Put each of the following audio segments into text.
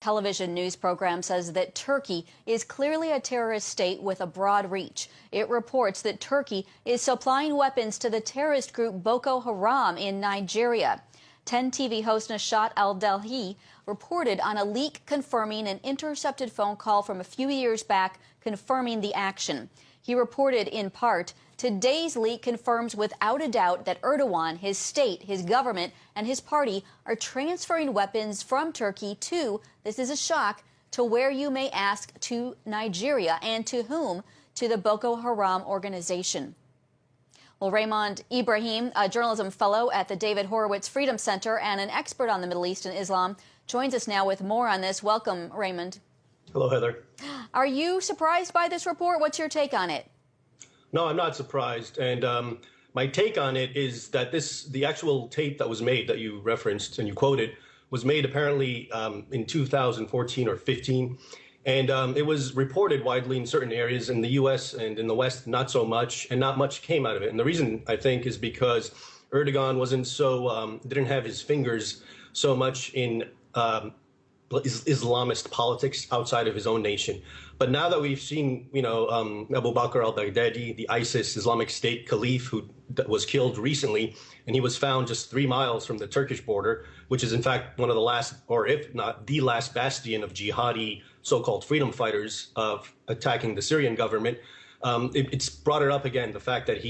Television news program says that Turkey is clearly a terrorist state with a broad reach. It reports that Turkey is supplying weapons to the terrorist group Boko Haram in Nigeria. 10 TV host Nashat Al-Delhi reported on a leak confirming an intercepted phone call from a few years back confirming the action. He reported in part, today's leak confirms without a doubt that Erdogan, his state, his government, and his party are transferring weapons from Turkey to, this is a shock, to where you may ask, to Nigeria. And to whom? To the Boko Haram organization. Well, Raymond Ibrahim, a journalism fellow at the David Horowitz Freedom Center and an expert on the Middle East and Islam, joins us now with more on this. Welcome, Raymond. Hello, Heather. Are you surprised by this report? What's your take on it? No, I'm not surprised. And my take on it is that the actual tape that was made that you referenced and you quoted was made apparently in 2014 or 15. And it was reported widely in certain areas in the U.S. and in the West, not so much, and not much came out of it. And the reason, I think, is because Erdogan wasn't so, didn't have his fingers so much in Islamist politics outside of his own nation. But now that we've seen, Abu Bakr al-Baghdadi, the ISIS Islamic State caliph who was killed recently, and he was found just 3 miles from the Turkish border, which is in fact one of the last, or if not the last bastion of jihadi so-called freedom fighters of attacking the Syrian government. It's brought it up again, the fact that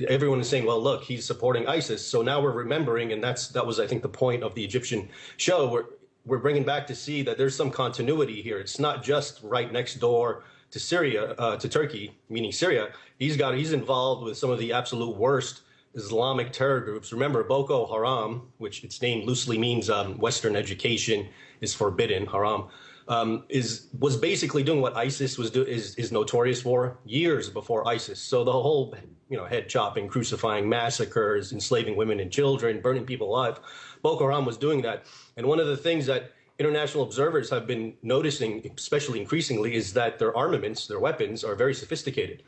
everyone is saying, well, look, he's supporting ISIS. So now we're remembering, and that was, I think, the point of the Egyptian show, where we're bringing back to see that there's some continuity here. It's not just right next door to Syria, to Turkey, meaning Syria. He's involved with some of the absolute worst Islamic terror groups. Remember, Boko Haram, which its name loosely means Western education is forbidden, haram, was basically doing what ISIS is notorious for years before ISIS. So the whole, head chopping, crucifying, massacres, enslaving women and children, burning people alive, Boko Haram was doing that. And one of the things that international observers have been noticing, especially increasingly, is that their armaments, their weapons, are very sophisticated.